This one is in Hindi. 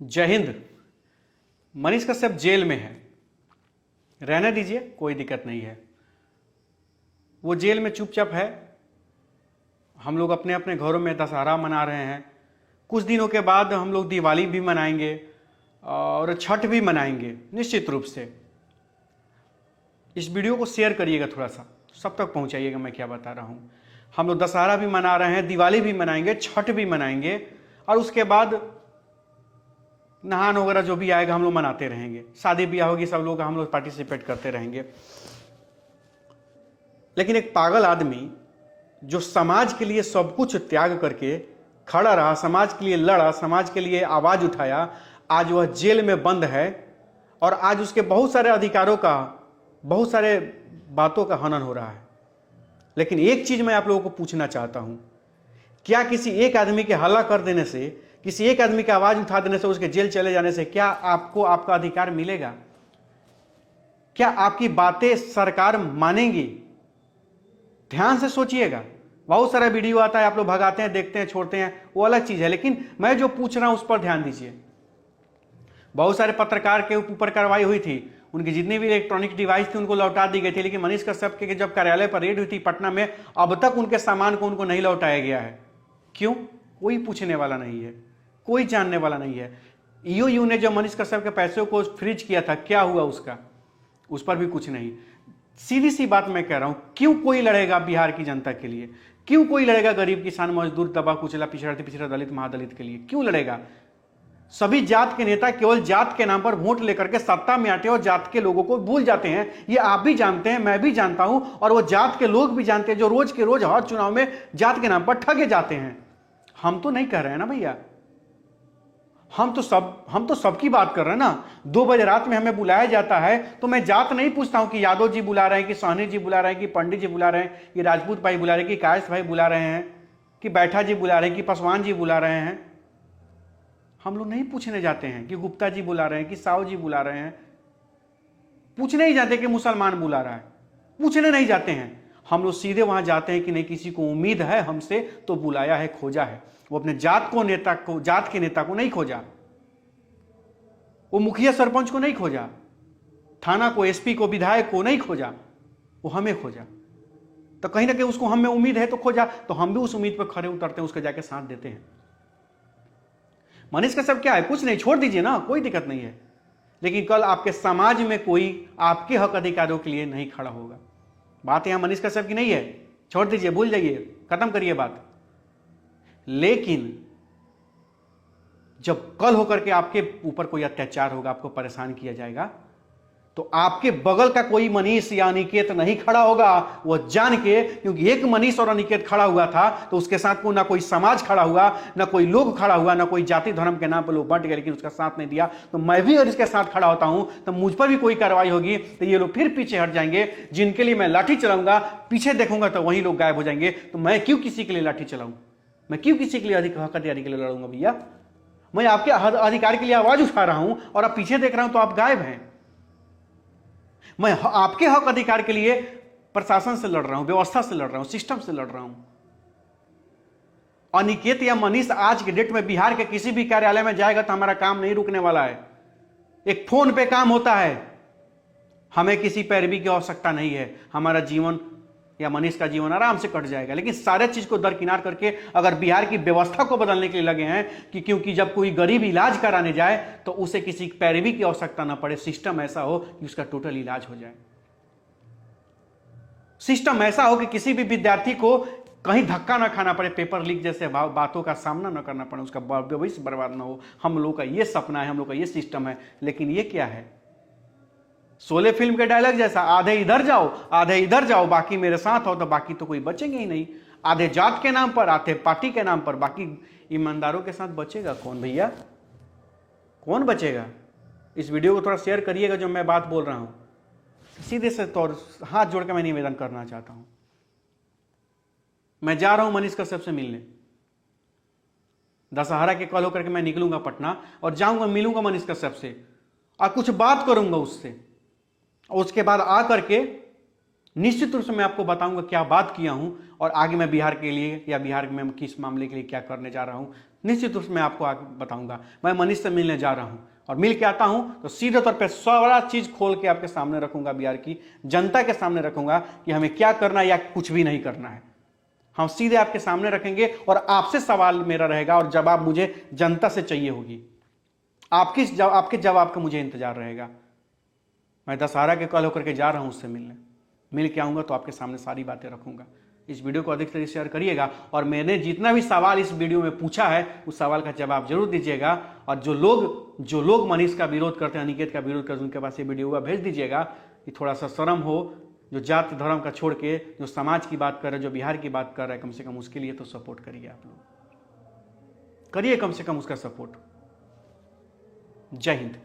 जय हिंद। मनीष कश्यप जेल में है, रहने दीजिए, कोई दिक्कत नहीं है। वो जेल में चुपचाप है। हम लोग अपने अपने घरों में दशहरा मना रहे हैं। कुछ दिनों के बाद हम लोग दिवाली भी मनाएंगे और छठ भी मनाएंगे निश्चित रूप से। इस वीडियो को शेयर करिएगा, थोड़ा सा सब तक पहुंचाइएगा मैं क्या बता रहा हूँ। हम लोग दशहरा भी मना रहे हैं, दिवाली भी मनाएंगे, छठ भी मनाएंगे और उसके बाद नहान वगैरह जो भी आएगा हम लोग मनाते रहेंगे। शादी ब्याह होगी, सब लोग हम लोग पार्टिसिपेट करते रहेंगे। लेकिन एक पागल आदमी जो समाज के लिए सब कुछ त्याग करके खड़ा रहा, समाज के लिए लड़ा, समाज के लिए आवाज उठाया, आज वह जेल में बंद है और आज उसके बहुत सारे अधिकारों का, बहुत सारे बातों का हनन हो रहा है। लेकिन एक चीज मैं आप लोगों को पूछना चाहता हूं, क्या किसी एक आदमी के हल्ला कर देने से, किसी एक आदमी की आवाज उठा देने से, उसके जेल चले जाने से क्या आपको आपका अधिकार मिलेगा? क्या आपकी बातें सरकार मानेगी? ध्यान से सोचिएगा। बहुत सारा वीडियो आता है, आप लोग भगाते हैं, देखते हैं, छोड़ते हैं, वो अलग चीज है। लेकिन मैं जो पूछ रहा हूं उस पर ध्यान दीजिए। बहुत सारे पत्रकार के ऊपर कार्रवाई हुई थी, उनकी जितनी भी इलेक्ट्रॉनिक डिवाइस थी उनको लौटा दी गई थी। लेकिन मनीष कश्यप के जब कार्यालय पर रेड हुई थी पटना में, अब तक उनके सामान को उनको नहीं लौटाया गया है। क्यों? कोई पूछने वाला नहीं है, कोई जानने वाला नहीं है। ईओयू ने जो मनीष कश्यप के पैसों को फ्रीज किया था, क्या हुआ उसका? उस पर भी कुछ नहीं। सीधी सी बात मैं कह रहा हूं, क्यों कोई लड़ेगा बिहार की जनता के लिए? क्यों कोई लड़ेगा गरीब, किसान, मजदूर, दबा कुचला, पिछड़ा दलित, महादलित के लिए? क्यों लड़ेगा? सभी जात के नेता केवल जात के नाम पर वोट लेकर के सत्ता में आते हैं और जात के लोगों को भूल जाते हैं। ये आप भी जानते हैं, मैं भी जानता हूं और वो जात के लोग भी जानते हैं जो रोज के रोज हर चुनाव में जात के नाम पर ठगे जाते हैं। हम तो नहीं कह रहे हैं ना भैया, हम तो सबकी बात कर रहे हैं ना। 2 बजे रात में हमें बुलाया जाता है तो मैं जात नहीं पूछता हूं कि यादव जी बुला रहे हैं, कि सहनी जी बुला रहे हैं, कि पंडित जी बुला रहे हैं, कि राजपूत भाई बुला रहे हैं, कि कायस भाई बुला रहे हैं, कि बैठा जी बुला रहे हैं, कि पासवान जी बुला रहे हैं। हम लोग नहीं पूछने जाते हैं कि गुप्ता जी बुला रहे हैं, कि साव जी बुला रहे हैं। पूछने ही जाते कि मुसलमान बुला रहा है, पूछने नहीं जाते हैं। हम लोग सीधे वहां जाते हैं कि नहीं, किसी को उम्मीद है हमसे तो बुलाया है, खोजा है। वो अपने जात के नेता को नहीं खोजा, वो मुखिया सरपंच को नहीं खोजा, थाना को, एसपी को, विधायक को नहीं खोजा, वो हमें खोजा। तो कहीं ना कहीं उसको हमें उम्मीद है तो खोजा, तो हम भी उस उम्मीद पर खड़े उतरते हैं, उसके जाके साथ देते हैं। मनीष कश्यप क्या है? कुछ नहीं, छोड़ दीजिए ना, कोई दिक्कत नहीं है। लेकिन कल आपके समाज में कोई आपके हक अधिकारों के लिए नहीं खड़ा होगा। बात यहां मनीष कश्यप की नहीं है, छोड़ दीजिए, भूल जाइए, खत्म करिए बात। लेकिन जब कल होकर के आपके ऊपर कोई अत्याचार होगा, आपको परेशान किया जाएगा, तो आपके बगल का कोई मनीष या अनिकेत नहीं खड़ा होगा, वो जान के। क्योंकि एक मनीष और अनिकेत खड़ा हुआ था तो उसके साथ को ना कोई समाज खड़ा हुआ, ना कोई लोग खड़ा हुआ, ना कोई जाति धर्म के नाम पर लोग बंट गए, लेकिन उसका साथ नहीं दिया। तो मैं भी और इसके साथ खड़ा होता हूं तो मुझ पर भी कोई कार्रवाई होगी तो ये लोग फिर पीछे हट जाएंगे। जिनके लिए मैं लाठी चलाऊंगा, पीछे देखूंगा तो वही लोग गायब हो जाएंगे। तो मैं क्यों किसी के लिए लाठी चलाऊं? मैं क्यों किसी के लिए हक अधिकारी के लिए लड़ूंगा? भैया, मैं आपके अधिकार के लिए आवाज उठा रहा हूं और आप पीछे देख रहा हूं तो आप गायब हैं। मैं आपके हक अधिकार के लिए प्रशासन से लड़ रहा हूं, व्यवस्था से लड़ रहा हूं, सिस्टम से लड़ रहा हूं। अनिकेत या मनीष आज के डेट में बिहार के किसी भी कार्यालय में जाएगा तो हमारा काम नहीं रुकने वाला है। एक फोन पे काम होता है, हमें किसी पैरवी की आवश्यकता नहीं है। हमारा जीवन या मनीष का जीवन आराम से कट जाएगा। लेकिन सारे चीज को दरकिनार करके अगर बिहार की व्यवस्था को बदलने के लिए लगे हैं कि क्योंकि जब कोई गरीब इलाज कराने जाए तो उसे किसी पैरवी की आवश्यकता ना पड़े, सिस्टम ऐसा हो कि उसका टोटल इलाज हो जाए, सिस्टम ऐसा हो कि किसी भी विद्यार्थी को कहीं धक्का ना खाना पड़े, पेपर लीक जैसे बातों का सामना ना करना पड़े, उसका भविष्य बर्बाद ना हो। हम लोग का ये सपना है, हम लोग का ये सिस्टम है। लेकिन ये क्या है? शोले फिल्म के डायलॉग जैसा, आधे इधर जाओ आधे इधर जाओ, बाकी मेरे साथ हो, तो बाकी तो कोई बचेंगे ही नहीं। आधे जात के नाम पर, आधे पार्टी के नाम पर, बाकी ईमानदारों के साथ बचेगा कौन भैया? कौन बचेगा? इस वीडियो को थोड़ा शेयर करिएगा जो मैं बात बोल रहा हूं। सीधे से तौर हाथ जोड़ के मैं निवेदन करना चाहता हूं। मैं जा रहा हूं मनीष कश्यप से मिलने। दशहरा के कल होकर के मैं निकलूंगा पटना और जाऊंगा, मिलूंगा मनीष कश्यप से और कुछ बात करूंगा उससे। और उसके बाद आ करके निश्चित रूप से मैं आपको बताऊंगा क्या बात किया हूं और आगे मैं बिहार के लिए या बिहार में किस मामले के लिए क्या करने जा रहा हूं, निश्चित रूप से मैं आपको आगे बताऊंगा। मैं मनीष से मिलने जा रहा हूं और मिल के आता हूं तो सीधे तौर पर सारा चीज खोल के आपके सामने रखूंगा, बिहार की जनता के सामने रखूंगा कि हमें क्या करना है या कुछ भी नहीं करना है। हम सीधे आपके सामने रखेंगे और आपसे सवाल मेरा रहेगा और जवाब मुझे जनता से चाहिए होगी। आपके जवाब का मुझे इंतजार रहेगा। मैं दशहरा के कल होकर के जा रहा हूं उससे मिलने, मिल के आऊंगा तो आपके सामने सारी बातें रखूंगा। इस वीडियो को अधिक से अधिक शेयर करिएगा और मैंने जितना भी सवाल इस वीडियो में पूछा है उस सवाल का जवाब जरूर दीजिएगा। और जो लोग मनीष का विरोध करते हैं, अनिकेत का विरोध करते हैं, उनके पास ये वीडियो भेज दीजिएगा कि थोड़ा सा शर्म हो, जो जाति धर्म का छोड़ के जो समाज की बात कर रहे हैं, जो बिहार की बात कर रहे हैं, कम से कम उसके लिए तो सपोर्ट करिए। आप लोग करिए कम से कम उसका सपोर्ट। जय हिंद।